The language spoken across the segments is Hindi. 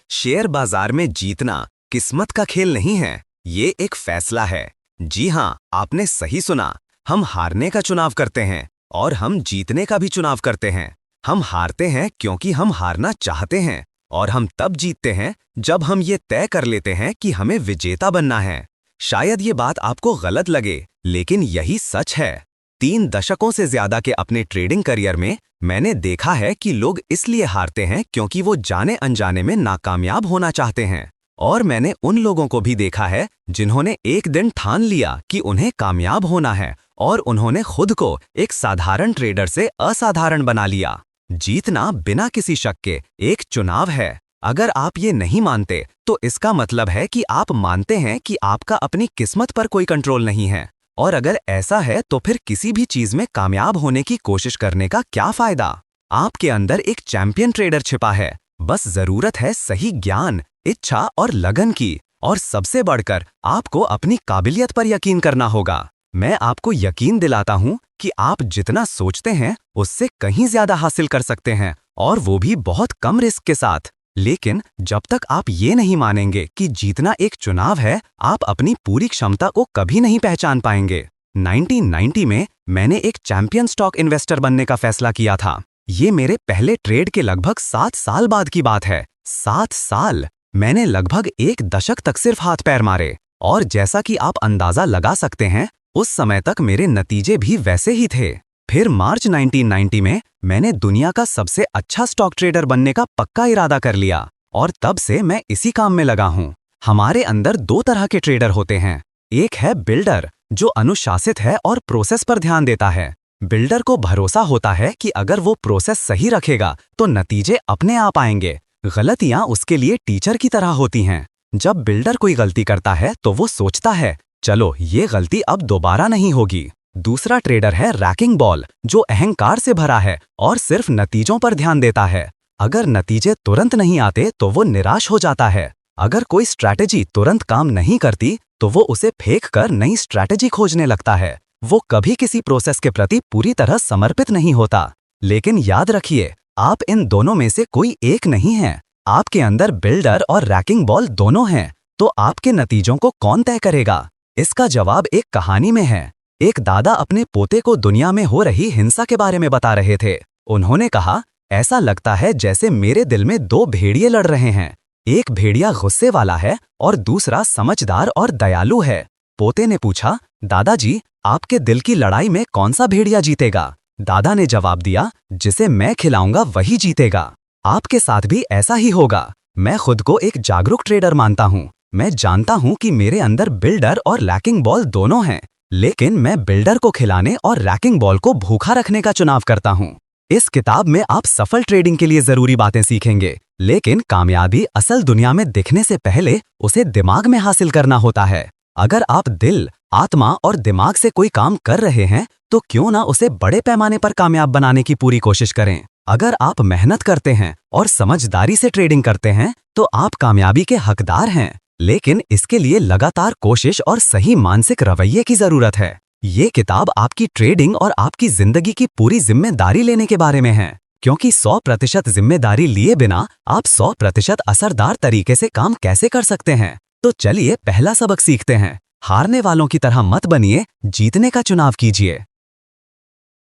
शेयर बाजार में जीतना किस्मत का खेल नहीं है, ये एक फैसला है। जी हाँ, आपने सही सुना। हम हारने का चुनाव करते हैं और हम जीतने का भी चुनाव करते हैं। हम हारते हैं क्योंकि हम हारना चाहते हैं और हम तब जीतते हैं जब हम ये तय कर लेते हैं कि हमें विजेता बनना है। शायद ये बात आपको गलत लगे, लेकिन यही सच है। 3 दशकों से ज्यादा के अपने ट्रेडिंग करियर में मैंने देखा है कि लोग इसलिए हारते हैं क्योंकि वो जाने अनजाने में नाकामयाब होना चाहते हैं। और मैंने उन लोगों को भी देखा है जिन्होंने एक दिन ठान लिया कि उन्हें कामयाब होना है और उन्होंने खुद को एक साधारण ट्रेडर से असाधारण बना लिया। जीतना बिना किसी शक के एक चुनाव है। अगर आप ये नहीं मानते तो इसका मतलब है कि आप मानते हैं कि आपका अपनी किस्मत पर कोई कंट्रोल नहीं है। और अगर ऐसा है तो फिर किसी भी चीज में कामयाब होने की कोशिश करने का क्या फायदा। आपके अंदर एक चैंपियन ट्रेडर छिपा है, बस जरूरत है सही ज्ञान, इच्छा और लगन की। और सबसे बढ़कर आपको अपनी काबिलियत पर यकीन करना होगा। मैं आपको यकीन दिलाता हूं कि आप जितना सोचते हैं उससे कहीं ज्यादा हासिल कर सकते हैं, और वो भी बहुत कम रिस्क के साथ। लेकिन जब तक आप ये नहीं मानेंगे कि जीतना एक चुनाव है, आप अपनी पूरी क्षमता को कभी नहीं पहचान पाएंगे। 1990 में मैंने एक चैंपियन स्टॉक इन्वेस्टर बनने का फैसला किया था। ये मेरे पहले ट्रेड के लगभग 7 साल बाद की बात है। 7 साल! मैंने लगभग 1 दशक तक सिर्फ हाथ पैर मारे, और जैसा कि आप अंदाजा लगा सकते हैं, उस समय तक मेरे नतीजे भी वैसे ही थे। फिर मार्च 1990 में मैंने दुनिया का सबसे अच्छा स्टॉक ट्रेडर बनने का पक्का इरादा कर लिया, और तब से मैं इसी काम में लगा हूं। हमारे अंदर 2 तरह के ट्रेडर होते हैं। एक है बिल्डर, जो अनुशासित है और प्रोसेस पर ध्यान देता है। बिल्डर को भरोसा होता है कि अगर वो प्रोसेस सही रखेगा तो नतीजे अपने आप आएंगे। गलतियां उसके लिए टीचर की तरह होती हैं। जब बिल्डर कोई गलती करता है तो वो सोचता है, चलो ये गलती अब दोबारा नहीं होगी। दूसरा ट्रेडर है रैकिंग बॉल, जो अहंकार से भरा है और सिर्फ नतीजों पर ध्यान देता है। अगर नतीजे तुरंत नहीं आते तो वो निराश हो जाता है। अगर कोई स्ट्रैटेजी तुरंत काम नहीं करती तो वो उसे फेंक कर नई स्ट्रैटेजी खोजने लगता है। वो कभी किसी प्रोसेस के प्रति पूरी तरह समर्पित नहीं होता। लेकिन याद रखिए, आप इन दोनों में से कोई एक नहीं है। आपके अंदर बिल्डर और रैकिंग बॉल दोनों हैं। तो आपके नतीजों को कौन तय करेगा? इसका जवाब एक कहानी में है। एक दादा अपने पोते को दुनिया में हो रही हिंसा के बारे में बता रहे थे। उन्होंने कहा, ऐसा लगता है जैसे मेरे दिल में 2 भेड़िए लड़ रहे हैं। एक भेड़िया गुस्से वाला है और दूसरा समझदार और दयालु है। पोते ने पूछा, दादाजी, आपके दिल की लड़ाई में कौन सा भेड़िया जीतेगा? दादा ने जवाब दिया, जिसे मैं खिलाऊंगा वही जीतेगा। आपके साथ भी ऐसा ही होगा। मैं खुद को एक जागरूक ट्रेडर मानता हूँ। मैं जानता हूँ कि मेरे अंदर बिल्डर और रैकिंग बॉल दोनों हैं, लेकिन मैं बिल्डर को खिलाने और रैकिंग बॉल को भूखा रखने का चुनाव करता हूँ। इस किताब में आप सफल ट्रेडिंग के लिए जरूरी बातें सीखेंगे, लेकिन कामयाबी असल दुनिया में दिखने से पहले उसे दिमाग में हासिल करना होता है। अगर आप दिल, आत्मा और दिमाग से कोई काम कर रहे हैं तो क्यों ना उसे बड़े पैमाने पर कामयाब बनाने की पूरी कोशिश करें। अगर आप मेहनत करते हैं और समझदारी से ट्रेडिंग करते हैं तो आप कामयाबी के हकदार हैं, लेकिन इसके लिए लगातार कोशिश और सही मानसिक रवैये की जरूरत है। ये किताब आपकी ट्रेडिंग और आपकी जिंदगी की पूरी जिम्मेदारी लेने के बारे में है, क्योंकि 100% जिम्मेदारी लिए बिना आप 100% असरदार तरीके से काम कैसे कर सकते हैं। तो चलिए पहला सबक सीखते हैं। हारने वालों की तरह मत बनिए, जीतने का चुनाव कीजिए।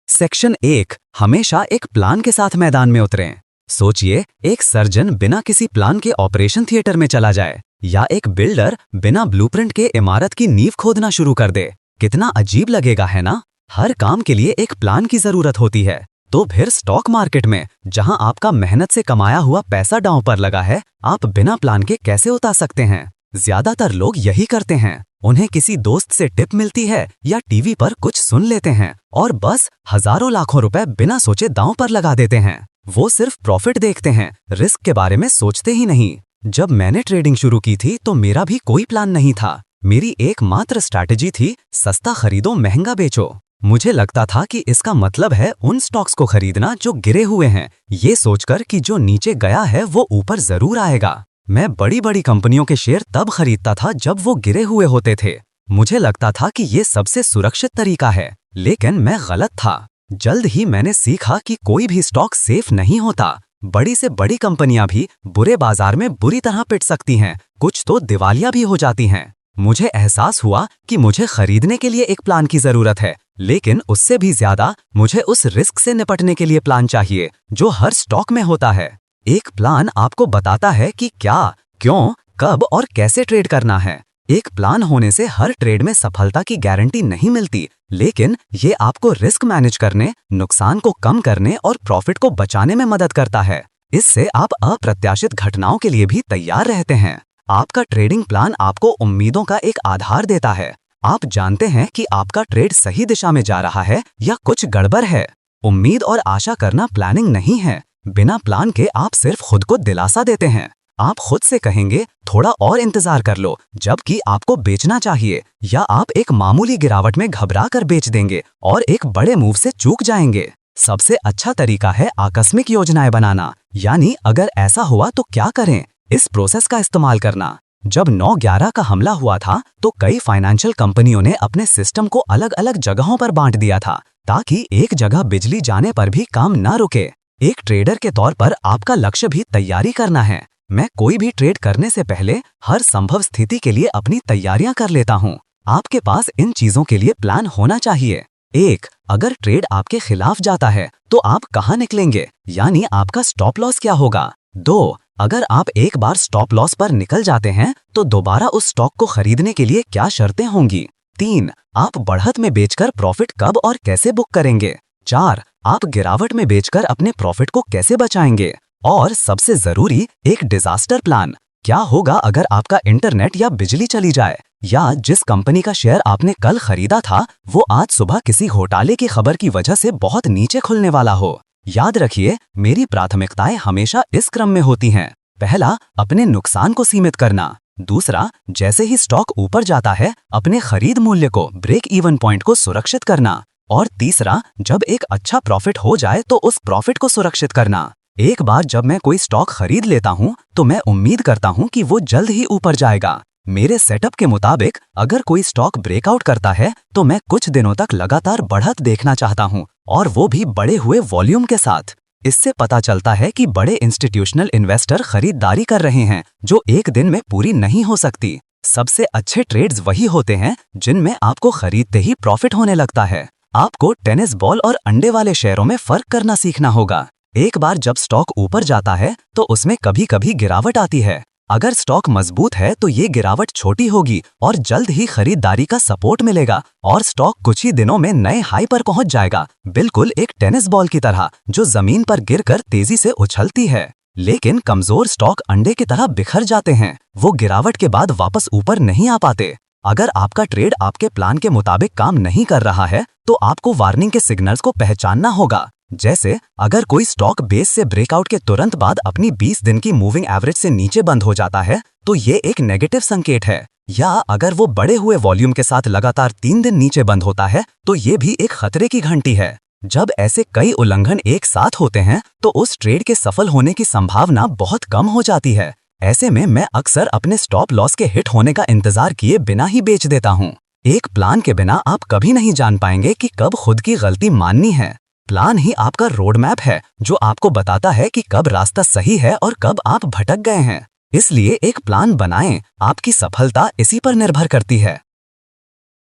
सेक्शन 1, हमेशा एक प्लान के साथ मैदान में उतरें। सोचिए, एक सर्जन बिना किसी प्लान के ऑपरेशन थिएटर में चला जाए, या एक बिल्डर बिना ब्लूप्रिंट के इमारत की नींव खोदना शुरू कर दे। कितना अजीब लगेगा, है ना? हर काम के लिए एक प्लान की जरूरत होती है। तो फिर स्टॉक मार्केट में, जहां आपका मेहनत से कमाया हुआ पैसा दांव पर लगा है, आप बिना प्लान के कैसे उतार सकते हैं? ज्यादातर लोग यही करते हैं। उन्हें किसी दोस्त से टिप मिलती है या टीवी पर कुछ सुन लेते हैं और बस हजारों लाखों रुपए बिना सोचे दांव पर लगा देते हैं। वो सिर्फ प्रॉफिट देखते हैं, रिस्क के बारे में सोचते ही नहीं। जब मैंने ट्रेडिंग शुरू की थी तो मेरा भी कोई प्लान नहीं था। मेरी एकमात्र स्ट्रैटेजी थी, सस्ता खरीदो महंगा बेचो। मुझे लगता था कि इसका मतलब है उन स्टॉक्स को खरीदना जो गिरे हुए हैं, ये सोचकर कि जो नीचे गया है वो ऊपर जरूर आएगा। मैं बड़ी बड़ी कंपनियों के शेयर तब खरीदता था जब वो गिरे हुए होते थे। मुझे लगता था कि ये सबसे सुरक्षित तरीका है, लेकिन मैं गलत था। जल्द ही मैंने सीखा कि कोई भी स्टॉक सेफ नहीं होता, बड़ी से बड़ी कंपनियां भी बुरे बाजार में बुरी तरह पिट सकती हैं, कुछ तो दिवालिया भी हो जाती हैं। मुझे एहसास हुआ कि मुझे खरीदने के लिए एक प्लान की जरूरत है, लेकिन उससे भी ज्यादा मुझे उस रिस्क से निपटने के लिए प्लान चाहिए जो हर स्टॉक में होता है। एक प्लान आपको बताता है कि क्या, क्यों, कब और कैसे ट्रेड करना है। एक प्लान होने से हर ट्रेड में सफलता की गारंटी नहीं मिलती, लेकिन ये आपको रिस्क मैनेज करने, नुकसान को कम करने और प्रॉफिट को बचाने में मदद करता है। इससे आप अप्रत्याशित घटनाओं के लिए भी तैयार रहते हैं। आपका ट्रेडिंग प्लान आपको उम्मीदों का एक आधार देता है। आप जानते हैं कि आपका ट्रेड सही दिशा में जा रहा है या कुछ गड़बड़ है। उम्मीद और आशा करना प्लानिंग नहीं है। बिना प्लान के आप सिर्फ खुद को दिलासा देते हैं। आप खुद से कहेंगे थोड़ा और इंतजार कर लो, जबकि आपको बेचना चाहिए, या आप एक मामूली गिरावट में घबरा कर बेच देंगे और एक बड़े मूव से चूक जाएंगे। सबसे अच्छा तरीका है आकस्मिक योजनाएं बनाना, यानी अगर ऐसा हुआ तो क्या करें, इस प्रोसेस का इस्तेमाल करना। जब 9/11 का हमला हुआ था तो कई फाइनेंशियल कंपनियों ने अपने सिस्टम को अलग अलग जगहों पर बांट दिया था, ताकि एक जगह बिजली जाने पर भी काम न रुके। एक ट्रेडर के तौर पर आपका लक्ष्य भी तैयारी करना है। मैं कोई भी ट्रेड करने से पहले हर संभव स्थिति के लिए अपनी तैयारियां कर लेता हूं। आपके पास इन चीजों के लिए प्लान होना चाहिए। 1. अगर ट्रेड आपके खिलाफ जाता है तो आप कहां निकलेंगे, यानी आपका स्टॉप लॉस क्या होगा। 2. अगर आप एक बार स्टॉप लॉस पर निकल जाते हैं तो दोबारा उस स्टॉक को खरीदने के लिए क्या शर्तें होंगी। 3. आप बढ़त में बेचकर प्रॉफिट कब और कैसे बुक करेंगे। 4. आप गिरावट में बेचकर अपने प्रॉफिट को कैसे बचाएंगे। और सबसे जरूरी, एक डिजास्टर प्लान। क्या होगा अगर आपका इंटरनेट या बिजली चली जाए, या जिस कंपनी का शेयर आपने कल खरीदा था वो आज सुबह किसी घोटाले की खबर की वजह से बहुत नीचे खुलने वाला हो। याद रखिए, मेरी प्राथमिकताएं हमेशा इस क्रम में होती हैं। पहला, अपने नुकसान को सीमित करना। दूसरा, जैसे ही स्टॉक ऊपर जाता है अपने खरीद मूल्य को, ब्रेक इवन पॉइंट को सुरक्षित करना। और तीसरा, जब एक अच्छा प्रॉफिट हो जाए तो उस प्रॉफिट को सुरक्षित करना। एक बार जब मैं कोई स्टॉक खरीद लेता हूं तो मैं उम्मीद करता हूं कि वो जल्द ही ऊपर जाएगा। मेरे सेटअप के मुताबिक अगर कोई स्टॉक ब्रेकआउट करता है तो मैं कुछ दिनों तक लगातार बढ़त देखना चाहता हूं, और वो भी बढ़े हुए वॉल्यूम के साथ। इससे पता चलता है कि बड़े इंस्टीट्यूशनल इन्वेस्टर खरीदारी कर रहे हैं जो एक दिन में पूरी नहीं हो सकती। सबसे अच्छे ट्रेड्स वही होते हैं जिनमें आपको खरीदते ही प्रॉफिट होने लगता है। आपको टेनिस बॉल और अंडे वाले शेयरों में फर्क करना सीखना होगा। एक बार जब स्टॉक ऊपर जाता है तो उसमें कभी कभी गिरावट आती है। अगर स्टॉक मजबूत है तो ये गिरावट छोटी होगी और जल्द ही खरीदारी का सपोर्ट मिलेगा और स्टॉक कुछ ही दिनों में नए हाई पर पहुंच जाएगा, बिल्कुल एक टेनिस बॉल की तरह जो जमीन पर गिरकर तेजी से उछलती है। लेकिन कमजोर स्टॉक अंडे की तरह बिखर जाते हैं, वो गिरावट के बाद वापस ऊपर नहीं आ पाते। अगर आपका ट्रेड आपके प्लान के मुताबिक काम नहीं कर रहा है तो आपको वार्निंग के सिग्नल्स को पहचानना होगा। जैसे अगर कोई स्टॉक बेस से ब्रेकआउट के तुरंत बाद अपनी 20 दिन की मूविंग एवरेज से नीचे बंद हो जाता है तो ये एक नेगेटिव संकेत है, या अगर वो बढ़े हुए वॉल्यूम के साथ लगातार 3 दिन नीचे बंद होता है तो ये भी एक खतरे की घंटी है। जब ऐसे कई उल्लंघन एक साथ होते हैं तो उस ट्रेड के सफल होने की संभावना बहुत कम हो जाती है। ऐसे में मैं अक्सर अपने स्टॉप लॉस के हिट होने का इंतजार किए बिना ही बेच देता हूँ। एक प्लान के बिना आप कभी नहीं जान पाएंगे कि कब खुद की गलती माननी है। प्लान ही आपका रोड मैप है जो आपको बताता है कि कब रास्ता सही है और कब आप भटक गए हैं। इसलिए एक प्लान बनाएं, आपकी सफलता इसी पर निर्भर करती है।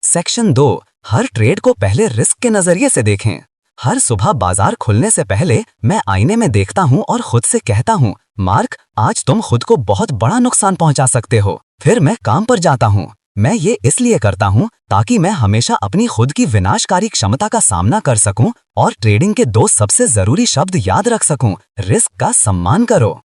सेक्शन 2, हर ट्रेड को पहले रिस्क के नजरिए से देखें। हर सुबह बाजार खुलने से पहले मैं आईने में देखता हूं और खुद से कहता हूं, मार्क, आज तुम खुद को बहुत बड़ा नुकसान पहुंचा सकते हो। फिर मैं काम पर जाता हूं। मैं ये इसलिए करता हूं ताकि मैं हमेशा अपनी खुद की विनाशकारी क्षमता का सामना कर सकूं और ट्रेडिंग के 2 सबसे जरूरी शब्द याद रख सकूं। रिस्क का सम्मान करो।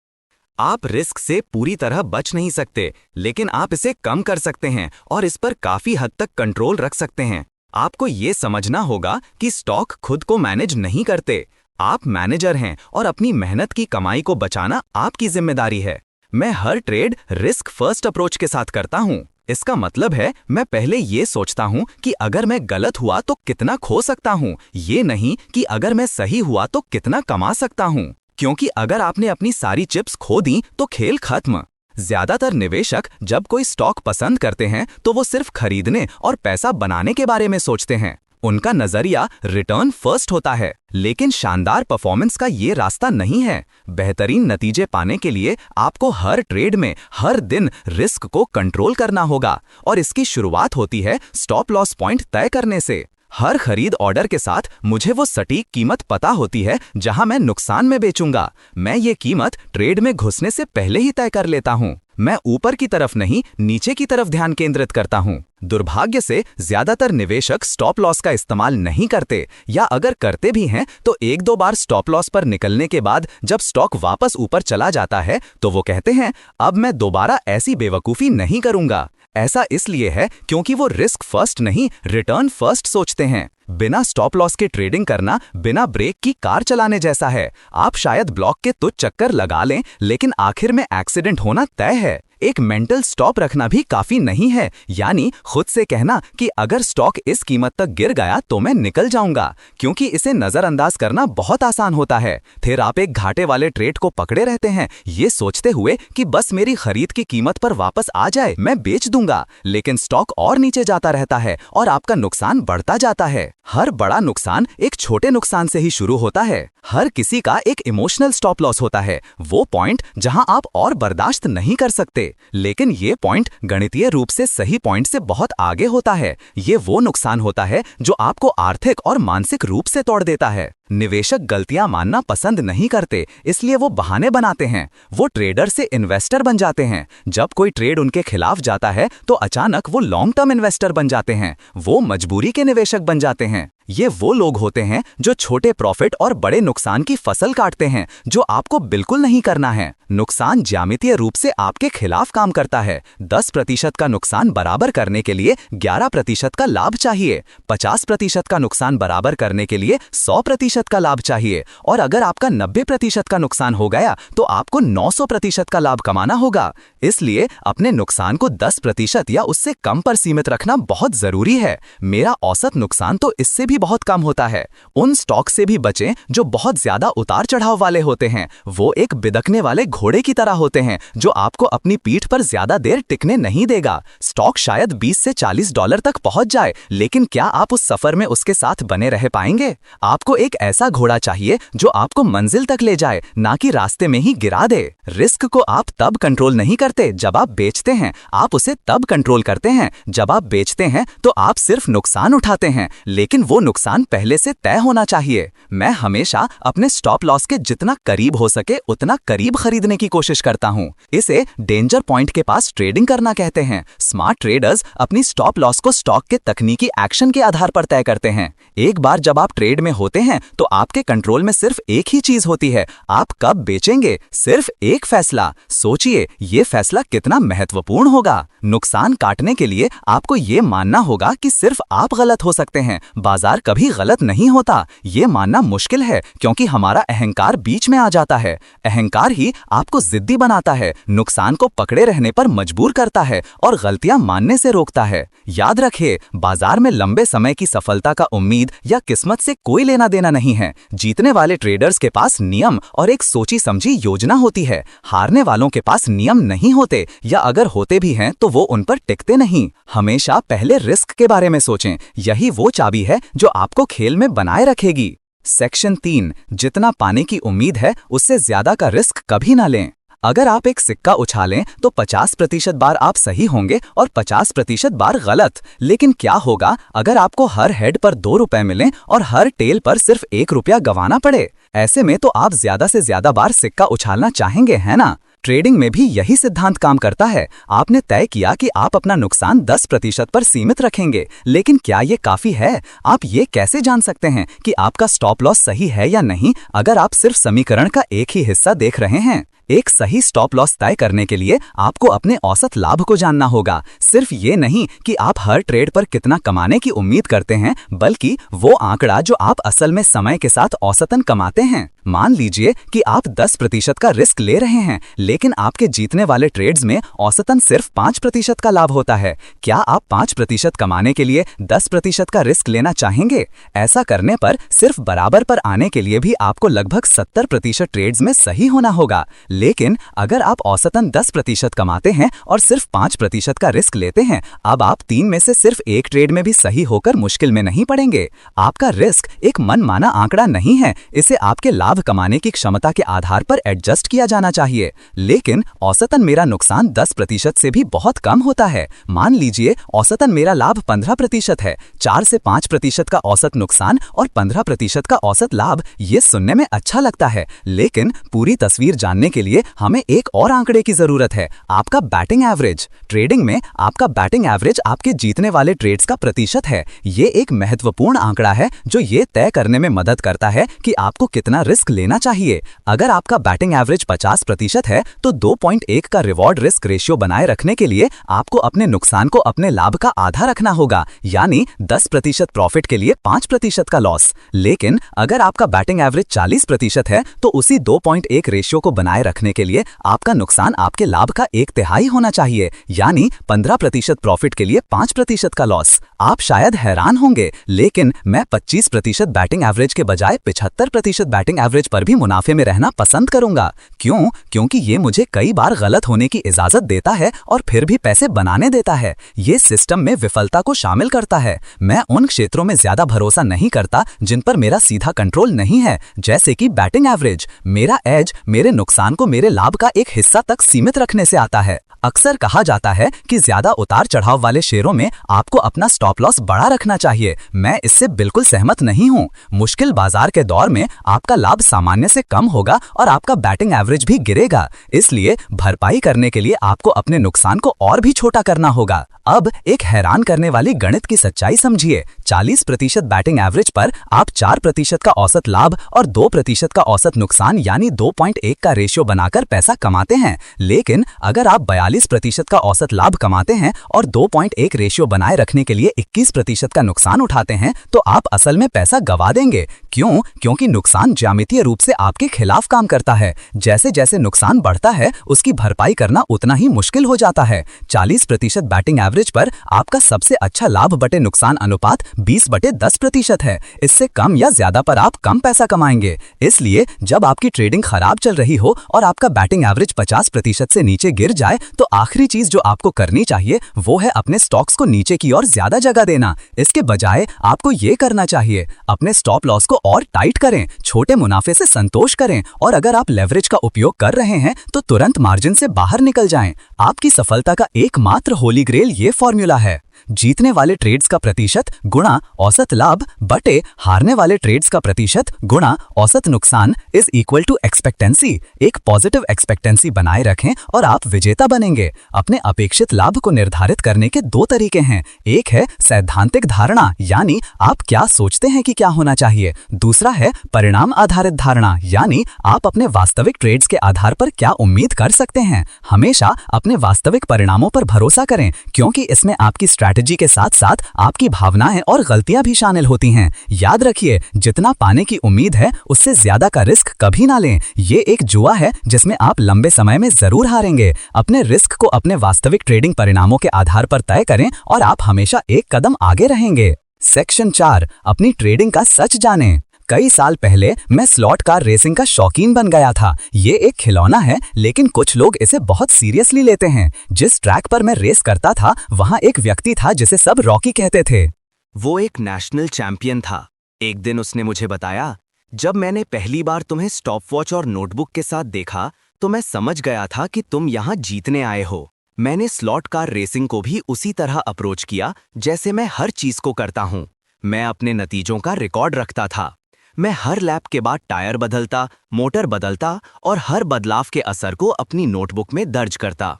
आप रिस्क से पूरी तरह बच नहीं सकते, लेकिन आप इसे कम कर सकते हैं और इस पर काफी हद तक कंट्रोल रख सकते हैं। आपको ये समझना होगा कि स्टॉक खुद को मैनेज नहीं करते, आप मैनेजर हैं और अपनी मेहनत की कमाई को बचाना आपकी जिम्मेदारी है। मैं हर ट्रेड रिस्क फर्स्ट अप्रोच के साथ करता हूँ। इसका मतलब है मैं पहले ये सोचता हूँ कि अगर मैं गलत हुआ तो कितना खो सकता हूँ, ये नहीं कि अगर मैं सही हुआ तो कितना कमा सकता हूँ, क्योंकि अगर आपने अपनी सारी चिप्स खो दी तो खेल खत्म। ज्यादातर निवेशक जब कोई स्टॉक पसंद करते हैं तो वो सिर्फ खरीदने और पैसा बनाने के बारे में सोचते हैं, उनका नजरिया रिटर्न फर्स्ट होता है, लेकिन शानदार परफॉर्मेंस का ये रास्ता नहीं है। बेहतरीन नतीजे पाने के लिए आपको हर ट्रेड में हर दिन रिस्क को कंट्रोल करना होगा, और इसकी शुरुआत होती है स्टॉप लॉस पॉइंट तय करने से। हर खरीद ऑर्डर के साथ मुझे वो सटीक कीमत पता होती है जहां मैं नुकसान में बेचूंगा। मैं ये कीमत ट्रेड में घुसने से पहले ही तय कर लेता हूं। मैं ऊपर की तरफ नहीं, नीचे की तरफ ध्यान केंद्रित करता हूं। दुर्भाग्य से ज्यादातर निवेशक स्टॉप लॉस का इस्तेमाल नहीं करते, या अगर करते भी हैं तो एक दो बार स्टॉप लॉस पर निकलने के बाद जब स्टॉक वापस ऊपर चला जाता है तो वो कहते हैं अब मैं दोबारा ऐसी बेवकूफ़ी नहीं करूंगा। ऐसा इसलिए है क्योंकि वो रिस्क फर्स्ट नहीं, रिटर्न फर्स्ट सोचते हैं। बिना स्टॉप लॉस के ट्रेडिंग करना बिना ब्रेक की कार चलाने जैसा है। आप शायद ब्लॉक के तुच्छ चक्कर लगा लें, लेकिन आखिर में एक्सीडेंट होना तय है। एक मेंटल स्टॉप रखना भी काफी नहीं है, यानी खुद से कहना कि अगर स्टॉक इस कीमत तक गिर गया तो मैं निकल जाऊंगा, क्योंकि इसे नजरअंदाज करना बहुत आसान होता है। फिर आप एक घाटे वाले ट्रेड को पकड़े रहते हैं, ये सोचते हुए कि बस मेरी खरीद की कीमत पर वापस आ जाए, मैं बेच दूंगा। लेकिन स्टॉक और नीचे जाता रहता है और आपका नुकसान बढ़ता जाता है। हर बड़ा नुकसान एक छोटे नुकसान से ही शुरू होता है। हर किसी का एक इमोशनल स्टॉप लॉस होता है, वो पॉइंट जहां आप और बर्दाश्त नहीं कर सकते। लेकिन ये पॉइंट गणितीय रूप से सही पॉइंट से बहुत आगे होता है। ये वो नुकसान होता है जो आपको आर्थिक और मानसिक रूप से तोड़ देता है। निवेशक गलतियां मानना पसंद नहीं करते, इसलिए वो बहाने बनाते हैं। वो ट्रेडर से इन्वेस्टर बन जाते हैं। जब कोई ट्रेड उनके खिलाफ जाता है तो अचानक वो लॉन्ग टर्म इन्वेस्टर बन जाते हैं। वो मजबूरी के निवेशक बन जाते हैं। ये वो लोग होते हैं जो छोटे प्रॉफिट और बड़े नुकसान की फसल काटते हैं, जो आपको बिल्कुल नहीं करना है। नुकसान ज्यामितीय रूप से आपके खिलाफ काम करता है। 10% का नुकसान बराबर करने के लिए 11% का लाभ चाहिए। 50% का नुकसान बराबर करने के लिए 100% का लाभ चाहिए। और अगर आपका 90% का नुकसान हो गया तो आपको 900% का लाभ कमाना होगा। इसलिए अपने नुकसान को 10% या उससे कम पर सीमित रखना बहुत जरूरी है। मेरा औसत नुकसान तो इससे भी बहुत कम होता है। उन स्टॉक से भी बचें जो बहुत ज्यादा उतार चढ़ाव वाले होते हैं। वो एक बिदकने वाले घोड़े की तरह होते हैं जो आपको अपनी पीठ पर ज्यादा देर टिकने नहीं देगा। स्टॉक शायद 20 से $40 तक पहुंच जाए, लेकिन क्या आप उस सफर में उसके साथ बने रह पाएंगे? आपको एक ऐसा घोड़ा चाहिए जो आपको मंजिल तक ले जाए, ना कि रास्ते में ही गिरा दे। रिस्क को आप तब कंट्रोल नहीं करते जब आप बेचते हैं, आप उसे तब कंट्रोल करते हैं जब आप बेचते हैं तो आप सिर्फ नुकसान उठाते हैं, लेकिन वो नुकसान पहले से तय होना चाहिए। मैं हमेशा अपने स्टॉप लॉस के जितना करीब हो सके उतना करीब खरीदने की कोशिश करता हूं। इसे डेंजर पॉइंट के पास ट्रेडिंग करना कहते हैं। स्मार्ट ट्रेडर्स अपनी स्टॉप लॉस को स्टॉक के तकनीकी एक्शन के आधार पर तय करते हैं। एक बार जब आप ट्रेड में होते हैं तो आपके कंट्रोल में सिर्फ एक ही चीज होती है, आप कब बेचेंगे। सिर्फ एक फैसला। सोचिए, ये फैसला कितना महत्वपूर्ण होगा। नुकसान काटने के लिए आपको ये मानना होगा कि सिर्फ आप गलत हो सकते हैं, बाजार कभी गलत नहीं होता। ये मानना मुश्किल है क्योंकि हमारा अहंकार बीच में आ जाता है। अहंकार ही आपको जिद्दी बनाता है, नुकसान को पकड़े रहने पर मजबूर करता है और गलतियां मानने से रोकता है। याद रखिए, बाजार में लंबे समय की सफलता का उम्मीद या किस्मत से कोई लेना देना नहीं है। जीतने वाले ट्रेडर्स के पास नियम और एक सोची समझी योजना होती है। हारने वालों के पास नियम नहीं होते, या अगर होते भी हैं तो वो उन पर टिकते नहीं। हमेशा पहले रिस्क के बारे में सोचें, यही वो चाबी है जो आपको खेल में बनाए रखेगी। सेक्शन 3, जितना पाने की उम्मीद है उससे ज्यादा का रिस्क कभी ना लें। अगर आप एक सिक्का उछालें तो 50% बार आप सही होंगे और 50% बार गलत। लेकिन क्या होगा अगर आपको हर हेड पर 2 रुपए मिलें और हर टेल पर सिर्फ 1 रुपया गंवाना पड़े? ऐसे में तो आप ज्यादा से ज्यादा बार सिक्का उछालना चाहेंगे, है ना? ट्रेडिंग में भी यही सिद्धांत काम करता है। आपने तय किया कि आप अपना नुकसान 10% पर सीमित रखेंगे, लेकिन क्या ये काफी है? आप ये कैसे जान सकते हैं कि आपका स्टॉप लॉस सही है या नहीं अगर आप सिर्फ समीकरण का एक ही हिस्सा देख रहे हैं? एक सही स्टॉप लॉस तय करने के लिए आपको अपने औसत लाभ को जानना होगा। सिर्फ ये नहीं कि आप हर ट्रेड पर कितना कमाने की उम्मीद करते हैं, बल्कि वो आंकड़ा जो आप असल में समय के साथ औसतन कमाते हैं। मान लीजिए कि आप 10% का रिस्क ले रहे हैं, लेकिन आपके जीतने वाले ट्रेड्स में औसतन सिर्फ 5% का लाभ होता है। क्या आप 5% कमाने के लिए 10% का रिस्क लेना चाहेंगे? ऐसा करने पर सिर्फ बराबर पर आने के लिए भी आपको लगभग 70% ट्रेड्स में सही होना होगा। लेकिन अगर आप औसतन 10% कमाते हैं और सिर्फ 5% का रिस्क लेते हैं, अब आप 3 में से सिर्फ एक ट्रेड में भी सही होकर मुश्किल में नहीं पड़ेंगे। आपका रिस्क एक मनमाना आंकड़ा नहीं है, इसे आपके लाभ कमाने की क्षमता के आधार पर एडजस्ट किया जाना चाहिए। लेकिन औसतन मेरा नुकसान 10% से भी बहुत कम होता है। मान लीजिए औसतन मेरा लाभ 15% है। 4 से 5% का औसत नुकसान और 15% का औसत लाभ, ये सुनने में अच्छा लगता है, लेकिन पूरी तस्वीर जानने के लिए हमें एक और आंकड़े की जरूरत है, आपका बैटिंग एवरेज। ट्रेडिंग में आपका बैटिंग एवरेज आपके जीतने वाले ट्रेड्स का प्रतिशत है। ये एक महत्वपूर्ण आंकड़ा है जो ये तय करने में मदद करता है कि आपको कितना रिस्क लेना चाहिए। अगर आपका बैटिंग एवरेज 50% है तो 2.1 का रिवॉर्ड रिस्क रेशियो बनाए रखने के लिए आपको अपने नुकसान को अपने लाभ का आधा रखना होगा, यानी 10% प्रॉफिट के लिए 5% का लॉस। लेकिन अगर आपका बैटिंग एवरेज 40% है तो उसी 2.1 रेशियो को बनाए रखने के लिए आपका नुकसान आपके लाभ का 1/3 होना चाहिए, यानी 15% प्रॉफिट के लिए 5% का लॉस। आप शायद हैरान होंगे, लेकिन मैं 25% बैटिंग एवरेज के बजाय 75% बैटिंग एवरेज पर भी मुनाफे में रहना पसंद करूंगा। क्यों? क्योंकि ये मुझे कई बार गलत होने की इजाजत देता है और फिर भी पैसे बनाने देता है। ये सिस्टम में विफलता को शामिल करता है। मैं उन क्षेत्रों में ज्यादा भरोसा नहीं करता जिन पर मेरा सीधा कंट्रोल नहीं है, जैसे कि बैटिंग एवरेज। मेरा एज मेरे नुकसान को मेरे लाभ का एक हिस्सा तक सीमित रखने से आता है। अक्सर कहा जाता है कि ज्यादा उतार चढ़ाव वाले शेयरों में आपको अपना स्टॉप लॉस बड़ा रखना चाहिए। मैं इससे बिल्कुल सहमत नहीं हूं। मुश्किल बाजार के दौर में आपका लाभ सामान्य से कम होगा और आपका बैटिंग एवरेज भी गिरेगा। इसलिए भरपाई करने के लिए आपको अपने नुकसान को और भी छोटा करना होगा। अब एक हैरान करने वाली गणित की सच्चाई समझिए। 40% बैटिंग एवरेज पर आप 4% का औसत लाभ और 2% का औसत नुकसान यानी 2.1 का रेशियो बनाकर पैसा कमाते हैं। लेकिन अगर आप 42% का औसत लाभ कमाते हैं और 2.1 रेशियो बनाए रखने के लिए 21% का नुकसान उठाते हैं, तो आप असल में पैसा गवा देंगे। क्यों? क्योंकि नुकसान ज्यामितीय रूप से आपके खिलाफ काम करता है। जैसे जैसे नुकसान बढ़ता है, उसकी भरपाई करना उतना ही मुश्किल हो जाता है। 40% बैटिंग एवरेज पर आपका सबसे अच्छा लाभ बटे नुकसान अनुपात 20/10% है। इससे कम या ज्यादा पर आप कम पैसा कमाएंगे। इसलिए जब आपकी ट्रेडिंग खराब चल रही हो और आपका बैटिंग एवरेज 50% से नीचे गिर जाए, तो आखिरी चीज जो आपको करनी चाहिए वो है अपने स्टॉक्स को नीचे की ओर ज्यादा जगह देना। इसके बजाय आपको ये करना चाहिए, अपने स्टॉप लॉस को और टाइट करें, छोटे मुनाफे से संतोष करें, और अगर आप लेवरेज का उपयोग कर रहे हैं तो तुरंत मार्जिन से बाहर निकल जाएं। आपकी सफलता का एकमात्र होली ग्रेल ये फॉर्मूला है, जीतने वाले ट्रेड्स का प्रतिशत गुणा औसत लाभ बटे हारने वाले ट्रेड्स का प्रतिशत गुणा औसत नुकसान इज इक्वल टू एक्सपेक्टेंसी। एक पॉजिटिव एक्सपेक्टेंसी बनाए रखें और आप विजेता बनेंगे। अपने अपेक्षित लाभ को निर्धारित करने के 2 तरीके हैं। एक है सैद्धांतिक धारणा, यानी आप क्या सोचते हैं कि क्या होना चाहिए। दूसरा है परिणाम आधारित धारणा, यानी आप अपने वास्तविक ट्रेड्स के आधार पर क्या उम्मीद कर सकते हैं। हमेशा अपने वास्तविक परिणामों पर भरोसा करें, क्योंकि इसमें आपकी स्ट्रैटेजी के साथ साथ आपकी भावनाएं और गलतियां भी शामिल होती हैं। याद रखिए, जितना पाने की उम्मीद है उससे ज्यादा का रिस्क कभी ना लें। ये एक जुआ है जिसमें आप लंबे समय में जरूर हारेंगे। अपने रिस्क को अपने वास्तविक ट्रेडिंग परिणामों के आधार पर तय करें और आप हमेशा एक कदम आगे रहेंगे। सेक्शन 4, अपनी ट्रेडिंग का सच जानें। कई साल पहले मैं स्लॉट कार रेसिंग का शौकीन बन गया था। ये एक खिलौना है, लेकिन कुछ लोग इसे बहुत सीरियसली लेते हैं। जिस ट्रैक पर मैं रेस करता था, वहाँ एक व्यक्ति था जिसे सब रॉकी कहते थे। वो एक नेशनल चैंपियन था। एक दिन उसने मुझे बताया, जब मैंने पहली बार तुम्हें स्टॉपवॉच और नोटबुक के साथ देखा तो मैं समझ गया था कि तुम यहाँ जीतने आए हो। मैंने स्लॉट कार रेसिंग को भी उसी तरह अप्रोच किया जैसे मैं हर चीज को करता हूँ। मैं अपने नतीजों का रिकॉर्ड रखता था। मैं हर लैप के बाद टायर बदलता, मोटर बदलता और हर बदलाव के असर को अपनी नोटबुक में दर्ज करता।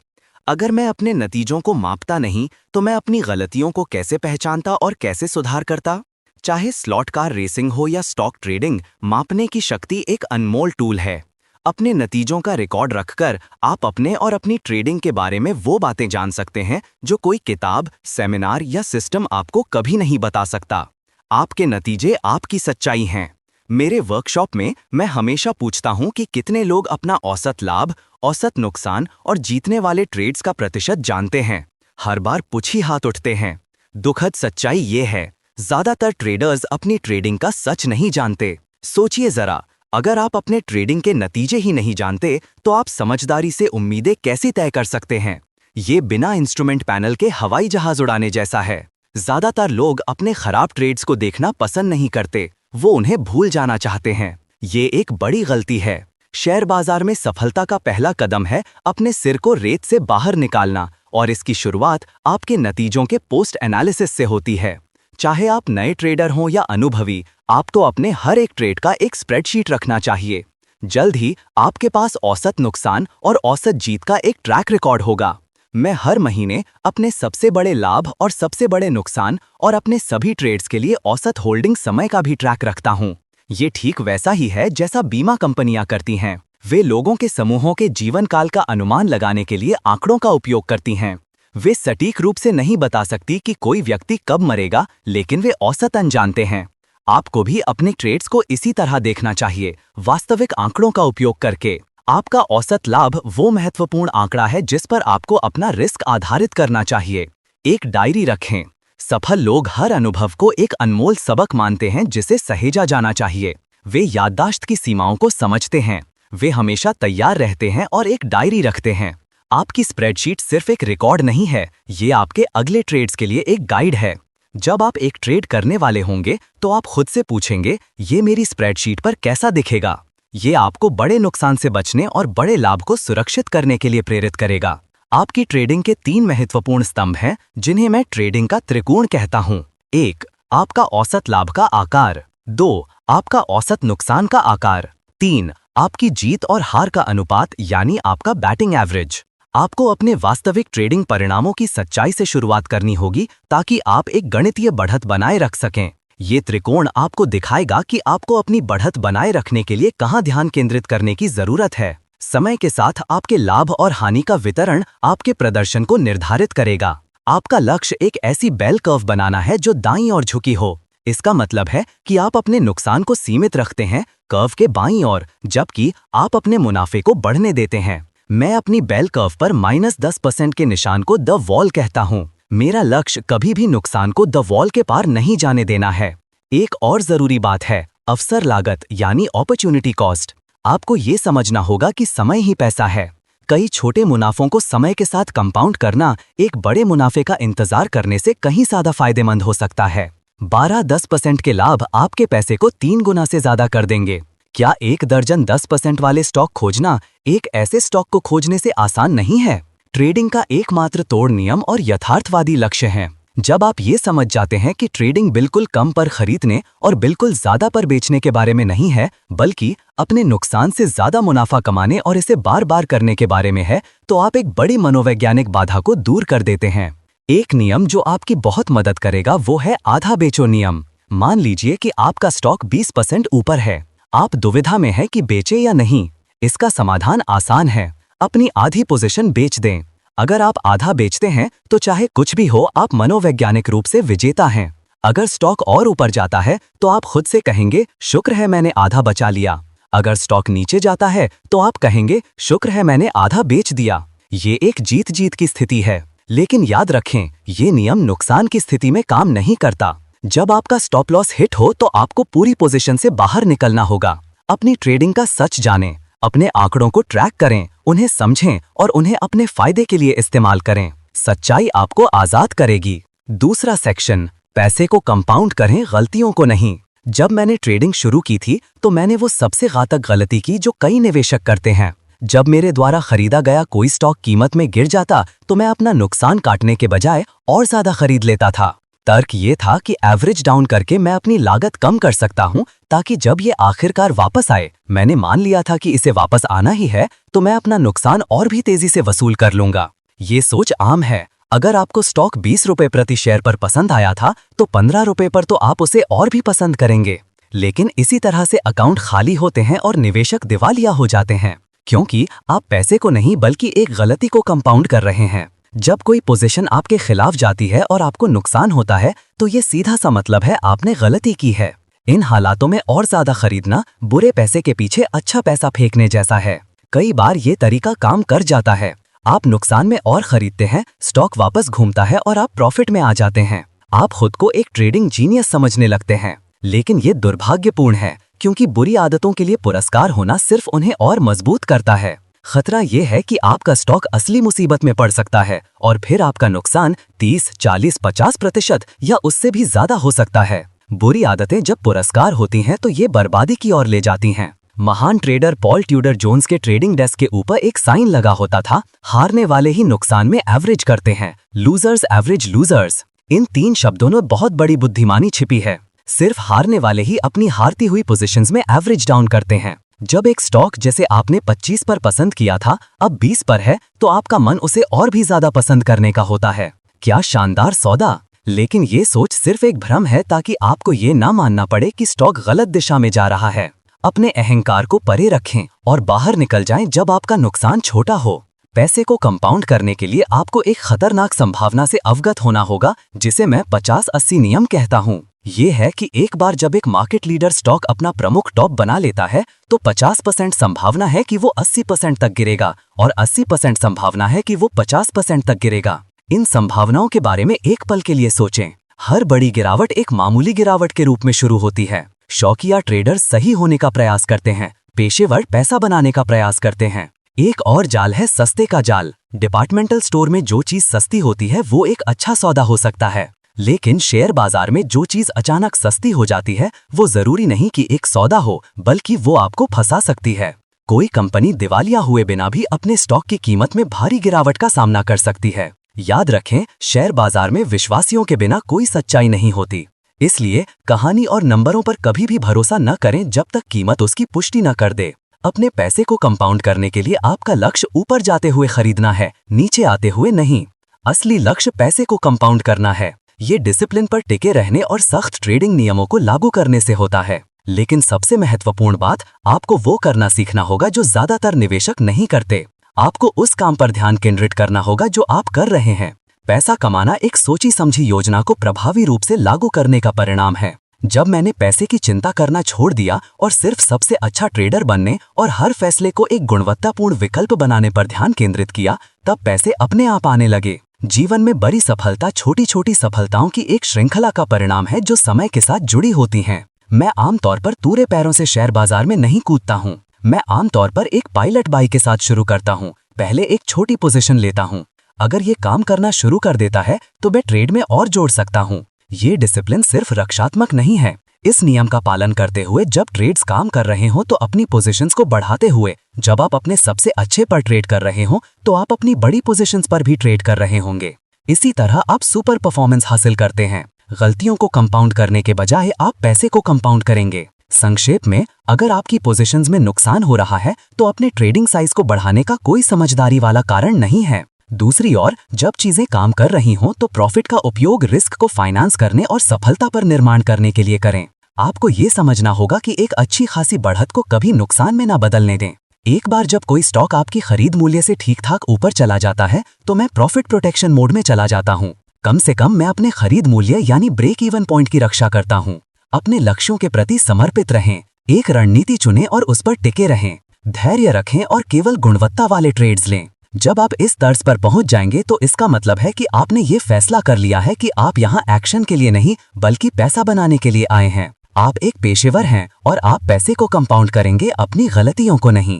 अगर मैं अपने नतीजों को मापता नहीं तो मैं अपनी गलतियों को कैसे पहचानता और कैसे सुधार करता। चाहे स्लॉट कार रेसिंग हो या स्टॉक ट्रेडिंग, मापने की शक्ति एक अनमोल टूल है। अपने नतीजों का रिकॉर्ड रखकर आप अपने और अपनी ट्रेडिंग के बारे में वो बातें जान सकते हैं जो कोई किताब, सेमिनार या सिस्टम आपको कभी नहीं बता सकता। आपके नतीजे आपकी सच्चाई हैं। मेरे वर्कशॉप में मैं हमेशा पूछता हूं कि कितने लोग अपना औसत लाभ, औसत नुकसान और जीतने वाले ट्रेड्स का प्रतिशत जानते हैं। हर बार कुछ ही हाथ उठते हैं। दुखद सच्चाई ये है, ज्यादातर ट्रेडर्स अपनी ट्रेडिंग का सच नहीं जानते। सोचिए जरा, अगर आप अपने ट्रेडिंग के नतीजे ही नहीं जानते तो आप समझदारी से उम्मीदें कैसे तय कर सकते हैं? ये बिना इंस्ट्रूमेंट पैनल के हवाई जहाज उड़ाने जैसा है। ज्यादातर लोग अपने खराब ट्रेड्स को देखना पसंद नहीं करते, वो उन्हें भूल जाना चाहते हैं। ये एक बड़ी गलती है। शेयर बाजार में सफलता का पहला कदम है अपने सिर को रेत से बाहर निकालना, और इसकी शुरुआत आपके नतीजों के पोस्ट एनालिसिस से होती है। चाहे आप नए ट्रेडर हों या अनुभवी, आपको अपने हर एक ट्रेड का एक स्प्रेडशीट रखना चाहिए। जल्द ही आपके पास औसत नुकसान और औसत जीत का एक ट्रैक रिकॉर्ड होगा। मैं हर महीने अपने सबसे बड़े लाभ और सबसे बड़े नुकसान और अपने सभी ट्रेड्स के लिए औसत होल्डिंग समय का भी ट्रैक रखता हूँ। ये ठीक वैसा ही है जैसा बीमा कंपनियां करती हैं। वे लोगों के समूहों के जीवन काल का अनुमान लगाने के लिए आंकड़ों का उपयोग करती हैं। वे सटीक रूप से नहीं बता सकती कि कोई व्यक्ति कब मरेगा, लेकिन वे औसतन जानते हैं। आपको भी अपने ट्रेड्स को इसी तरह देखना चाहिए, वास्तविक आंकड़ों का उपयोग करके। आपका औसत लाभ वो महत्वपूर्ण आंकड़ा है जिस पर आपको अपना रिस्क आधारित करना चाहिए। एक डायरी रखें। सफल लोग हर अनुभव को एक अनमोल सबक मानते हैं जिसे सहेजा जाना चाहिए। वे याददाश्त की सीमाओं को समझते हैं। वे हमेशा तैयार रहते हैं और एक डायरी रखते हैं। आपकी स्प्रेडशीट सिर्फ एक रिकॉर्ड नहीं है, ये आपके अगले ट्रेड्स के लिए एक गाइड है। जब आप एक ट्रेड करने वाले होंगे तो आप खुद से पूछेंगे, ये मेरी स्प्रेडशीट पर कैसा दिखेगा? ये आपको बड़े नुकसान से बचने और बड़े लाभ को सुरक्षित करने के लिए प्रेरित करेगा। आपकी ट्रेडिंग के 3 महत्वपूर्ण स्तंभ हैं जिन्हें मैं ट्रेडिंग का त्रिकोण कहता हूं। 1. आपका औसत लाभ का आकार। 2. आपका औसत नुकसान का आकार। 3. आपकी जीत और हार का अनुपात यानी आपका बैटिंग एवरेज। आपको अपने वास्तविक ट्रेडिंग परिणामों की सच्चाई से शुरुआत करनी होगी ताकि आप एक गणितीय बढ़त बनाए रख सकें। ये त्रिकोण आपको दिखाएगा कि आपको अपनी बढ़त बनाए रखने के लिए कहां ध्यान केंद्रित करने की जरूरत है। समय के साथ आपके लाभ और हानि का वितरण आपके प्रदर्शन को निर्धारित करेगा। आपका लक्ष्य एक ऐसी बेल कर्व बनाना है जो दाईं ओर झुकी हो। इसका मतलब है कि आप अपने नुकसान को सीमित रखते हैं कर्व के बाईं ओर, जबकि आप अपने मुनाफे को बढ़ने देते हैं। मैं अपनी बेल कर्व पर -10% के निशान को द वॉल कहता हूं। मेरा लक्ष्य कभी भी नुकसान को द वॉल के पार नहीं जाने देना है। एक और जरूरी बात है अवसर लागत यानी अपॉर्चुनिटी कॉस्ट। आपको ये समझना होगा कि समय ही पैसा है। कई छोटे मुनाफों को समय के साथ कंपाउंड करना एक बड़े मुनाफे का इंतजार करने से कहीं ज्यादा फायदेमंद हो सकता है। 12-10% के लाभ आपके पैसे को 3 गुना से ज्यादा कर देंगे। क्या 1 दर्जन 10% वाले स्टॉक खोजना एक ऐसे स्टॉक को खोजने से आसान नहीं है? ट्रेडिंग का एकमात्र तोड़ नियम और यथार्थवादी लक्ष्य है। जब आप ये समझ जाते हैं कि ट्रेडिंग बिल्कुल कम पर खरीदने और बिल्कुल ज्यादा पर बेचने के बारे में नहीं है, बल्कि अपने नुकसान से ज्यादा मुनाफा कमाने और इसे बार बार करने के बारे में है, तो आप एक बड़ी मनोवैज्ञानिक बाधा को दूर कर देते हैं। एक नियम जो आपकी बहुत मदद करेगा वो है आधा बेचो नियम। मान लीजिए कि आपका स्टॉक 20% ऊपर है। आप दुविधा में है कि बेचे या नहीं। इसका समाधान आसान है, अपनी आधी पोजीशन बेच दें। अगर आप आधा बेचते हैं तो चाहे कुछ भी हो आप मनोवैज्ञानिक रूप से विजेता हैं। अगर स्टॉक और ऊपर जाता है तो आप खुद से कहेंगे शुक्र है मैंने आधा बचा लिया। अगर स्टॉक नीचे जाता है तो आप कहेंगे शुक्र है मैंने आधा बेच दिया। ये एक जीत जीत की स्थिति है। लेकिन याद रखें, ये नियम नुकसान की स्थिति में काम नहीं करता। जब आपका स्टॉप लॉस हिट हो तो आपको पूरी पोजीशन से बाहर निकलना होगा। अपनी ट्रेडिंग का सच जानें, अपने आंकड़ों को ट्रैक करें, उन्हें समझें और उन्हें अपने फायदे के लिए इस्तेमाल करें। सच्चाई आपको आजाद करेगी। दूसरा सेक्शन, पैसे को कंपाउंड करें, गलतियों को नहीं। जब मैंने ट्रेडिंग शुरू की थी तो मैंने वो सबसे घातक गलती की जो कई निवेशक करते हैं। जब मेरे द्वारा खरीदा गया कोई स्टॉक कीमत में गिर जाता तो मैं अपना नुकसान काटने के बजाय और ज्यादा खरीद लेता था। तर्क ये था कि एवरेज डाउन करके मैं अपनी लागत कम कर सकता हूं, ताकि जब ये आखिरकार वापस आए, मैंने मान लिया था कि इसे वापस आना ही है, तो मैं अपना नुकसान और भी तेजी से वसूल कर लूंगा। ये सोच आम है। अगर आपको स्टॉक 20 रुपए प्रति शेयर पर पसंद आया था तो 15 रुपए पर तो आप उसे और भी पसंद करेंगे। लेकिन इसी तरह से अकाउंट खाली होते हैं और निवेशक दिवालिया हो जाते हैं, क्योंकि आप पैसे को नहीं बल्कि एक गलती को कंपाउंड कर रहे हैं। जब कोई पोजीशन आपके खिलाफ जाती है और आपको नुकसान होता है तो ये सीधा सा मतलब है आपने गलती की है। इन हालातों में और ज्यादा खरीदना बुरे पैसे के पीछे अच्छा पैसा फेंकने जैसा है। कई बार ये तरीका काम कर जाता है। आप नुकसान में और खरीदते हैं, स्टॉक वापस घूमता है और आप प्रॉफिट में आ जाते हैं। आप खुद को एक ट्रेडिंग जीनियस समझने लगते हैं, लेकिन ये दुर्भाग्यपूर्ण है क्योंकि बुरी आदतों के लिए पुरस्कार होना सिर्फ उन्हें और मजबूत करता है। खतरा यह है कि आपका स्टॉक असली मुसीबत में पड़ सकता है और फिर आपका नुकसान 30, 40, 50% या उससे भी ज्यादा हो सकता है। बुरी आदतें जब पुरस्कार होती हैं तो ये बर्बादी की ओर ले जाती हैं। महान ट्रेडर पॉल ट्यूडर जोन्स के ट्रेडिंग डेस्क के ऊपर एक साइन लगा होता था, हारने वाले ही नुकसान में एवरेज करते हैं, लूजर्स एवरेज लूजर्स। इन 3 शब्दों में बहुत बड़ी बुद्धिमानी छिपी है। सिर्फ हारने वाले ही अपनी हारती हुई पोजीशंस में एवरेज डाउन करते हैं। जब एक स्टॉक जैसे आपने 25 पर पसंद किया था अब 20 पर है तो आपका मन उसे और भी ज्यादा पसंद करने का होता है। क्या शानदार सौदा! लेकिन ये सोच सिर्फ एक भ्रम है ताकि आपको ये ना मानना पड़े कि स्टॉक गलत दिशा में जा रहा है। अपने अहंकार को परे रखें और बाहर निकल जाएं जब आपका नुकसान छोटा हो। पैसे को कंपाउंड करने के लिए आपको एक खतरनाक संभावना से अवगत होना होगा जिसे मैं 50-80 नियम कहता हूँ। ये है कि एक बार जब एक मार्केट लीडर स्टॉक अपना प्रमुख टॉप बना लेता है तो 50% संभावना है कि वो 80% तक गिरेगा और 80% संभावना है कि वो 50% तक गिरेगा। इन संभावनाओं के बारे में एक पल के लिए सोचें। हर बड़ी गिरावट एक मामूली गिरावट के रूप में शुरू होती है। शौकिया ट्रेडर सही होने का प्रयास करते हैं, पेशेवर पैसा बनाने का प्रयास करते हैं। एक और जाल है सस्ते का जाल। डिपार्टमेंटल स्टोर में जो चीज सस्ती होती है वो एक अच्छा सौदा हो सकता है, लेकिन शेयर बाजार में जो चीज अचानक सस्ती हो जाती है वो जरूरी नहीं कि एक सौदा हो, बल्कि वो आपको फंसा सकती है। कोई कंपनी दिवालिया हुए बिना भी अपने स्टॉक की कीमत में भारी गिरावट का सामना कर सकती है। याद रखें, शेयर बाजार में विश्वासियों के बिना कोई सच्चाई नहीं होती। इसलिए कहानी और नंबरों पर कभी भी भरोसा न करें जब तक कीमत उसकी पुष्टि न कर दे। अपने पैसे को कंपाउंड करने के लिए आपका लक्ष्य ऊपर जाते हुए खरीदना है, नीचे आते हुए नहीं। असली लक्ष्य पैसे को कंपाउंड करना है। ये डिसिप्लिन पर टिके रहने और सख्त ट्रेडिंग नियमों को लागू करने से होता है। लेकिन सबसे महत्वपूर्ण बात, आपको वो करना सीखना होगा जो ज्यादातर निवेशक नहीं करते। आपको उस काम पर ध्यान केंद्रित करना होगा जो आप कर रहे हैं। पैसा कमाना एक सोची समझी योजना को प्रभावी रूप से लागू करने का परिणाम है। जब मैंने पैसे की चिंता करना छोड़ दिया और सिर्फ सबसे अच्छा ट्रेडर बनने और हर फैसले को एक गुणवत्तापूर्ण विकल्प बनाने पर ध्यान केंद्रित किया, तब पैसे अपने आप आने लगे। जीवन में बड़ी सफलता छोटी छोटी सफलताओं की एक श्रृंखला का परिणाम है जो समय के साथ जुड़ी होती हैं। मैं आमतौर पर तूरे पैरों से शेयर बाजार में नहीं कूदता हूँ। मैं आमतौर पर एक पायलट बाई के साथ शुरू करता हूँ। पहले एक छोटी पोजीशन लेता हूँ। अगर ये काम करना शुरू कर देता है तो मैं ट्रेड में और जोड़ सकता हूँ। ये डिसिप्लिन सिर्फ रक्षात्मक नहीं है। इस नियम का पालन करते हुए जब ट्रेड्स काम कर रहे हो तो अपनी पोजीशंस को बढ़ाते हुए, जब आप अपने सबसे अच्छे पर ट्रेड कर रहे हो तो आप अपनी बड़ी पोजीशंस पर भी ट्रेड कर रहे होंगे। इसी तरह आप सुपर परफॉर्मेंस हासिल करते हैं। गलतियों को कंपाउंड करने के बजाय आप पैसे को कंपाउंड करेंगे। संक्षेप में, अगर आपकी पोजीशंस में नुकसान हो रहा है तो अपने ट्रेडिंग साइज को बढ़ाने का कोई समझदारी वाला कारण नहीं है। दूसरी ओर, जब चीजें काम कर रही हों तो प्रॉफिट का उपयोग रिस्क को फाइनेंस करने और सफलता पर निर्माण करने के लिए करें। आपको ये समझना होगा कि एक अच्छी खासी बढ़त को कभी नुकसान में ना बदलने दें। एक बार जब कोई स्टॉक आपकी खरीद मूल्य से ठीक ठाक ऊपर चला जाता है तो मैं प्रॉफिट प्रोटेक्शन मोड में चला जाता हूँ। कम से कम मैं अपने खरीद मूल्य यानी ब्रेक इवन पॉइंट की रक्षा करता हूँ। अपने लक्ष्यों के प्रति समर्पित रहें, एक रणनीति चुनें और उस पर टिके रहें। धैर्य रखें और केवल गुणवत्ता वाले ट्रेड्स लें। जब आप इस तर्ज पर पहुंच जाएंगे तो इसका मतलब है कि आपने ये फैसला कर लिया है कि आप यहाँ एक्शन के लिए नहीं बल्कि पैसा बनाने के लिए आए हैं। आप एक पेशेवर हैं और आप पैसे को कंपाउंड करेंगे, अपनी गलतियों को नहीं।